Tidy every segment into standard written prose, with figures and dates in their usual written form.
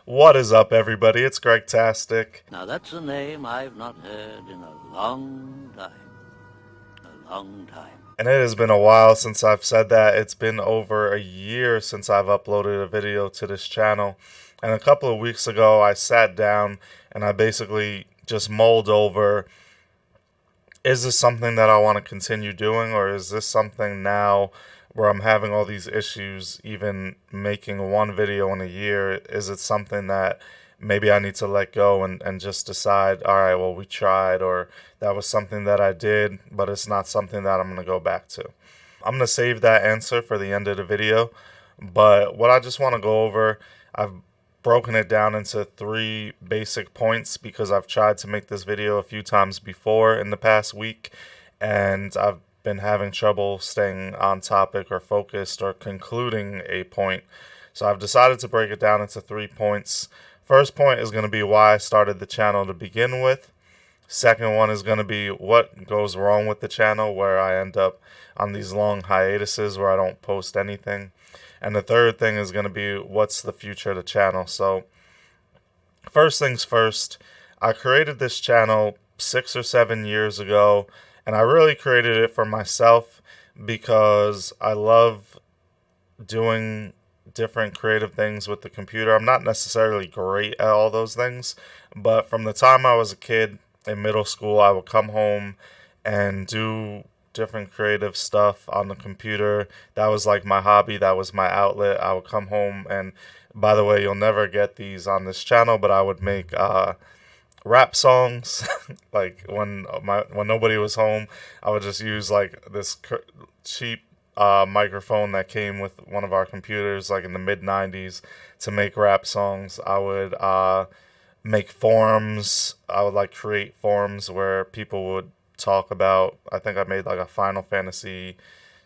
What is up, everybody? It's Gregtastic, Now that's a name I've not heard in a long time. A long time. and it has been a while since I've said that. It's been over a year since I've uploaded a video to this channel. And a couple of weeks ago, I sat down and I basically just mulled over, is this something that I want to continue doing, or is this something now where I'm having all these issues, even making one video in a year? Is it something that maybe I need to let go and just decide, all right, well, we tried, or that was something that I did, but it's not something that I'm going to go back to? I'm going to save that answer for the end of the video, but what I just want to go over, I've broken it down into three basic points because I've tried to make this video a few times before in the past week, and I've been having trouble staying on topic or focused or concluding a point. So I've decided to break it down into 3 points. First point is going to be why I started the channel to begin with. Second one is going to be what goes wrong with the channel, where I end up on these long hiatuses where I don't post anything. And the third thing is going to be what's the future of the channel. So first things first, I created this channel 6 or 7 years ago, and I really created it for myself because I love doing different creative things with the computer. I'm not necessarily great at all those things, but from the time I was a kid in middle school, I would come home and do different creative stuff on the computer. That was like my hobby, that was my outlet. I would come home, and by the way, you'll never get these on this channel, but I would make rap songs. Like when nobody was home, I would just use like this cheap microphone that came with one of our computers, like in the mid 90s, to make rap songs. I would make forums. I would like create forums where people would talk about, I think I made like a Final Fantasy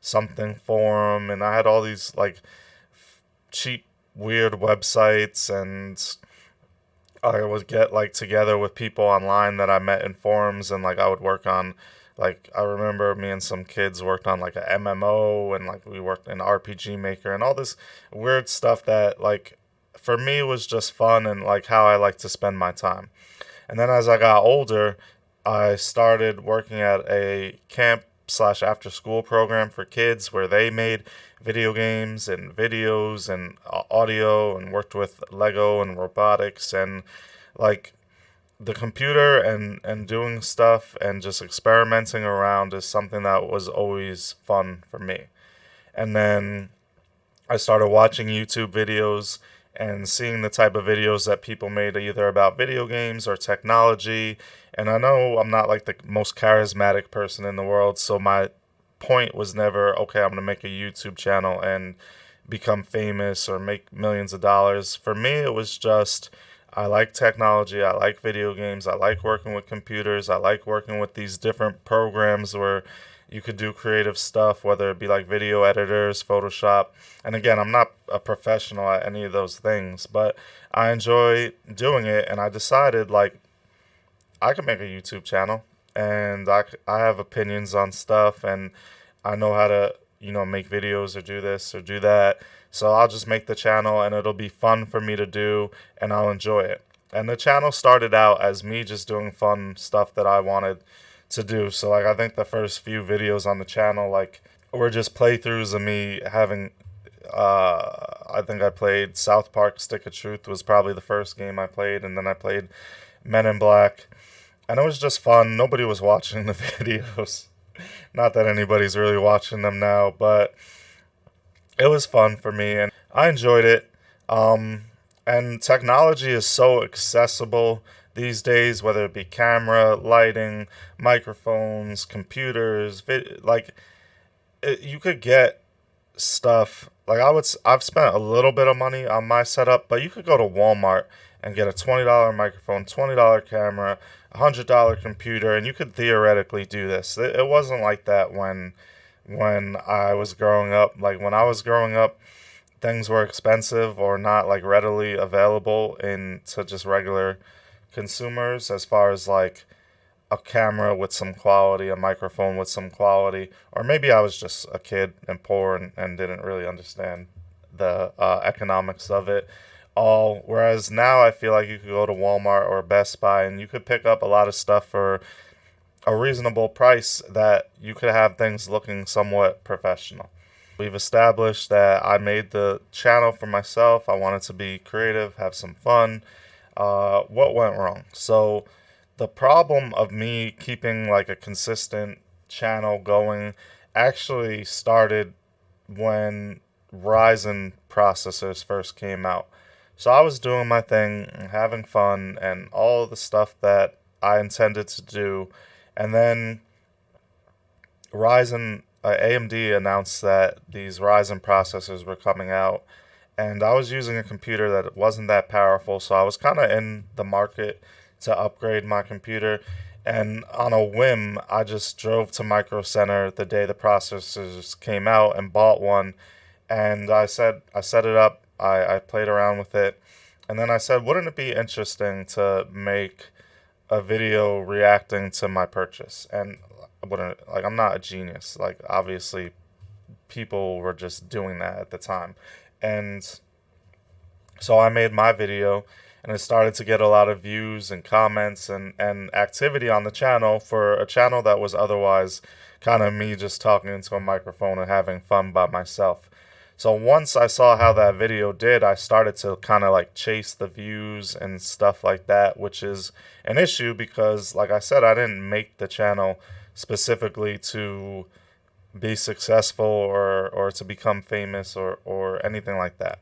something forum, and I had all these like cheap weird websites, and I would get like together with people online that I met in forums, and like I would work on, like I remember me and some kids worked on like a MMO, and like we worked in RPG Maker and all this weird stuff that like for me was just fun and like how I like to spend my time. And then as I got older, I started working at a camp slash after school program for kids where they made video games and videos and audio, and worked with Lego and robotics and like the computer, and doing stuff and just experimenting around is something that was always fun for me. And then I started watching YouTube videos and seeing the type of videos that people made, either about video games or technology. And I know I'm not like the most charismatic person in the world, so my point was never, okay, I'm going to make a YouTube channel and become famous or make millions of dollars. For me, it was just, I like technology, I like video games, I like working with computers, I like working with these different programs where you could do creative stuff, whether it be like video editors, Photoshop. And again, I'm not a professional at any of those things, but I enjoy doing it. And I decided like I could make a YouTube channel, and I have opinions on stuff, and I know how to, make videos or do this or do that. So I'll just make the channel, and it'll be fun for me to do, and I'll enjoy it. And the channel started out as me just doing fun stuff that I wanted to do. So like I think the first few videos on the channel like were just playthroughs of me having I think I played South Park Stick of Truth was probably the first game I played, and then I played Men in Black. And it was just fun. Nobody was watching the videos. Not that anybody's really watching them now, but it was fun for me and I enjoyed it. And technology is so accessible these days, whether it be camera, lighting, microphones, computers, like you could get stuff. Like I've spent a little bit of money on my setup, but you could go to Walmart and get a $20 microphone, $20 camera, $100 computer, and you could theoretically do this. It wasn't like that when I was growing up. Like when I was growing up, things were expensive or not like readily available in to just regular consumers, as far as like a camera with some quality, a microphone with some quality, or maybe I was just a kid and poor and didn't really understand the economics of it. all. Whereas now I feel like you could go to Walmart or Best Buy and you could pick up a lot of stuff for a reasonable price that you could have things looking somewhat professional. We've established that I made the channel for myself. I wanted to be creative, have some fun. What went wrong? So the problem of me keeping like a consistent channel going actually started when Ryzen processors first came out. So I was doing my thing, having fun, and all the stuff that I intended to do. And then AMD announced that these Ryzen processors were coming out. And I was using a computer that wasn't that powerful, so I was kind of in the market to upgrade my computer. And on a whim, I just drove to Micro Center the day the processors came out and bought one. And I set it up. I played around with it, and then I said, wouldn't it be interesting to make a video reacting to my purchase? And wouldn't like I'm not a genius. Like obviously, people were just doing that at the time, and so I made my video, and it started to get a lot of views and comments and activity on the channel for a channel that was otherwise kind of me just talking into a microphone and having fun by myself. So once I saw how that video did, I started to kind of like chase the views and stuff like that, which is an issue because, like I said, I didn't make the channel specifically to be successful or to become famous or anything like that.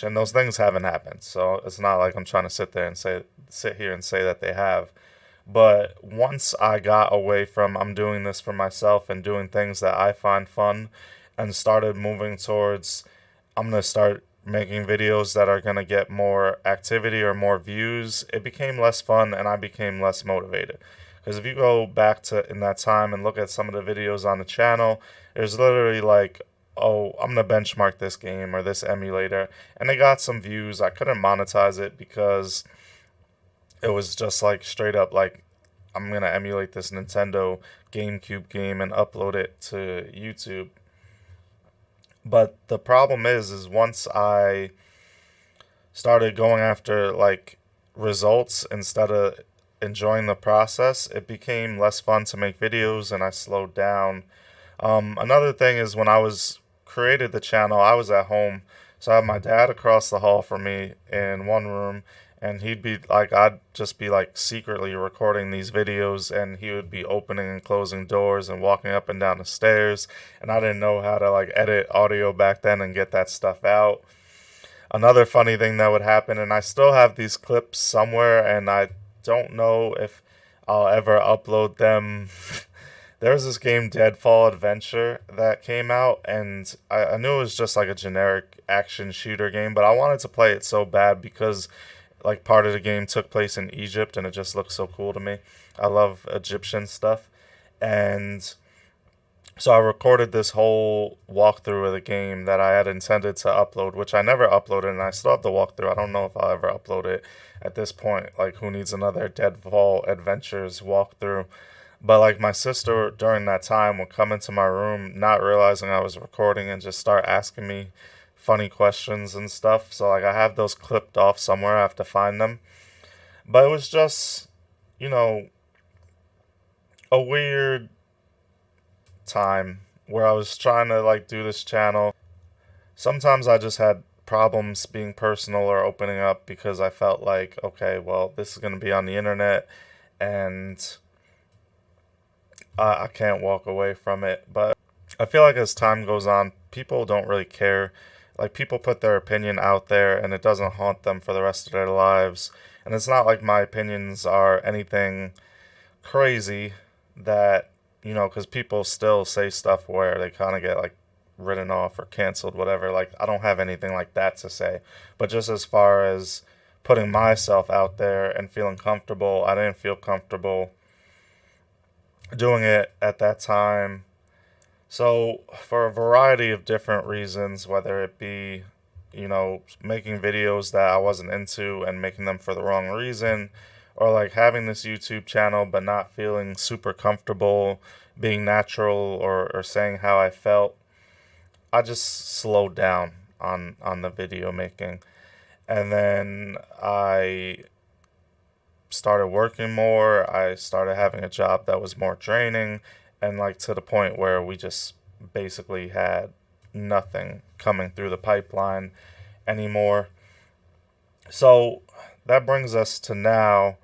And those things haven't happened. So it's not like I'm trying to sit here and say that they have. But once I got away from I'm doing this for myself and doing things that I find fun and started moving towards I'm going to start making videos that are going to get more activity or more views, it became less fun and I became less motivated. Because if you go back to in that time and look at some of the videos on the channel, there's literally like, oh, I'm going to benchmark this game or this emulator. And they got some views. I couldn't monetize it because it was just like straight up like, I'm going to emulate this Nintendo GameCube game and upload it to YouTube. But the problem is once I started going after like results instead of enjoying the process, it became less fun to make videos and I slowed down. Another thing is when I was created the channel, I was at home. So I had my dad across the hall from me in one room, and he'd be like, I'd just be like secretly recording these videos, and he would be opening and closing doors and walking up and down the stairs. And I didn't know how to like edit audio back then and get that stuff out. Another funny thing that would happen, and I still have these clips somewhere, and I don't know if I'll ever upload them. There was this game, Deadfall Adventure, that came out, and I knew it was just like a generic action shooter game, but I wanted to play it so bad because like part of the game took place in Egypt, and it just looked so cool to me. I love Egyptian stuff, and so I recorded this whole walkthrough of the game that I had intended to upload, which I never uploaded, and I still have the walkthrough. I don't know if I'll ever upload it at this point. Like, who needs another Deadfall Adventures walkthrough? But like my sister during that time would come into my room not realizing I was recording and just start asking me funny questions and stuff. So like I have those clipped off somewhere. I have to find them. But it was just, you know, a weird time where I was trying to like do this channel. Sometimes I just had problems being personal or opening up because I felt like, okay, well, this is going to be on the internet and I can't walk away from it. But I feel like as time goes on, people don't really care. Like, people put their opinion out there and it doesn't haunt them for the rest of their lives. And it's not like my opinions are anything crazy that, you know, because people still say stuff where they kind of get like written off or canceled, whatever. Like, I don't have anything like that to say. But just as far as putting myself out there and feeling comfortable, I didn't feel comfortable doing it at that time. So for a variety of different reasons, whether it be, you know, making videos that I wasn't into and making them for the wrong reason, or like having this YouTube channel but not feeling super comfortable being natural or saying how I felt, I just slowed down on the video making. And then I started working more. I started having a job that was more draining, and like to the point where we just basically had nothing coming through the pipeline anymore. So that brings us to now,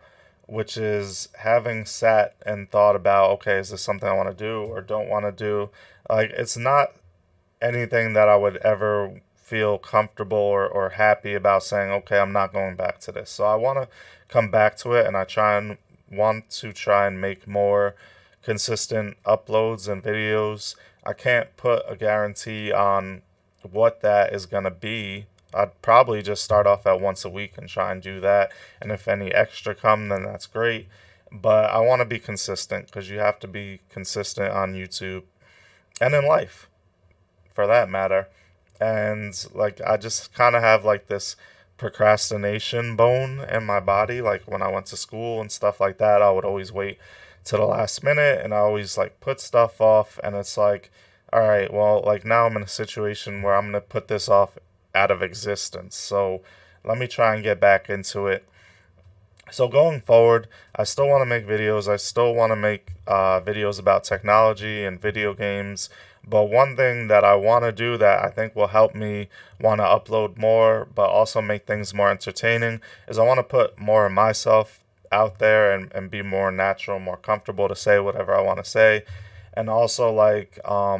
which is having sat and thought about, okay, is this something I want to do or don't want to do? Like, it's not anything that I would ever feel comfortable or happy about saying, okay, I'm not going back to this. So I want to come back to it, and want to try and make more consistent uploads and videos. I can't put a guarantee on what that is going to be. I'd probably just start off at once a week and try and do that. And if any extra come, then that's great. But I want to be consistent, because you have to be consistent on YouTube and in life for that matter. And like, I just kind of have like this procrastination bone in my body. Like when I went to school and stuff like that, I would always wait to the last minute, and I always like put stuff off. And it's like, all right, well, like now I'm in a situation where I'm going to put this off out of existence. So let me try and get back into it. So going forward, I still want to make videos. I still want to make videos about technology and video games. But one thing that I want to do that I think will help me want to upload more, but also make things more entertaining, is I want to put more of myself out there, and be more natural, more comfortable to say whatever I want to say. And also, like, I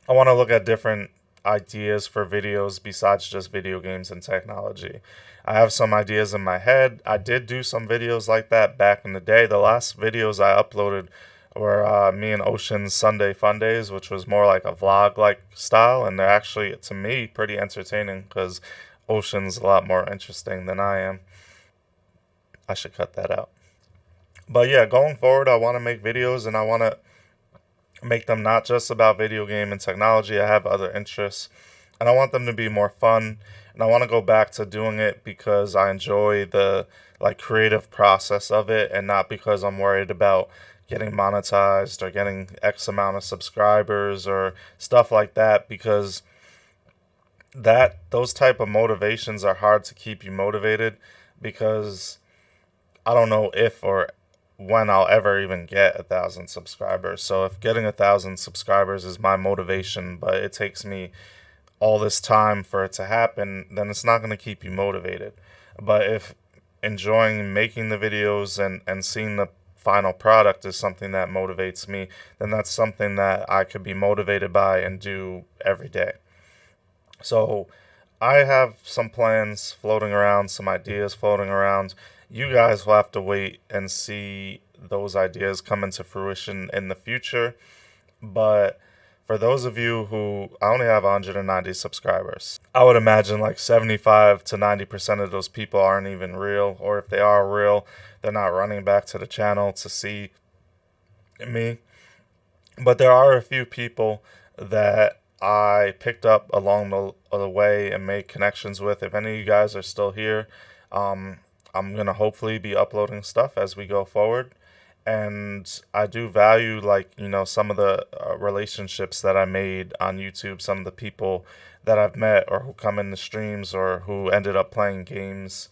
want to look at different ideas for videos besides just video games and technology. I have some ideas in my head. I did do some videos like that back in the day. The last videos I uploaded were me and Ocean's Sunday Fun Days, which was more like a vlog like style, and they're actually, to me, pretty entertaining, because Ocean's a lot more interesting than I am. I should cut that out. But yeah, going forward, I want to make videos, and I want to make them not just about video game and technology. I have other interests, and I want them to be more fun. And I want to go back to doing it because I enjoy the like creative process of it, and not because I'm worried about getting monetized or getting X amount of subscribers or stuff like that, because those type of motivations are hard to keep you motivated, because I don't know if or when I'll ever even get 1,000 subscribers. So if getting 1,000 subscribers is my motivation, but it takes me all this time for it to happen, then it's not going to keep you motivated. But if enjoying making the videos and seeing the final product is something that motivates me, then that's something that I could be motivated by and do every day. So I have some plans floating around, some ideas floating around. You guys will have to wait and see those ideas come into fruition in the future. But for those of you who, I only have 190 subscribers, I would imagine like 75 to 90% of those people aren't even real. Or if they are real, they're not running back to the channel to see me. But there are a few people that I picked up along the way and made connections with. If any of you guys are still here, I'm going to hopefully be uploading stuff as we go forward. And I do value, like, some of the relationships that I made on YouTube, some of the people that I've met or who come in the streams or who ended up playing games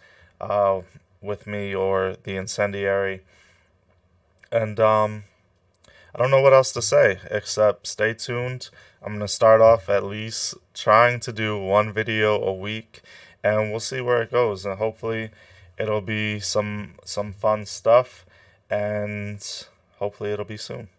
with me or the Incendiary. And I don't know what else to say except stay tuned. I'm going to start off at least trying to do one video a week, and we'll see where it goes. And hopefully it'll be some fun stuff, and hopefully it'll be soon.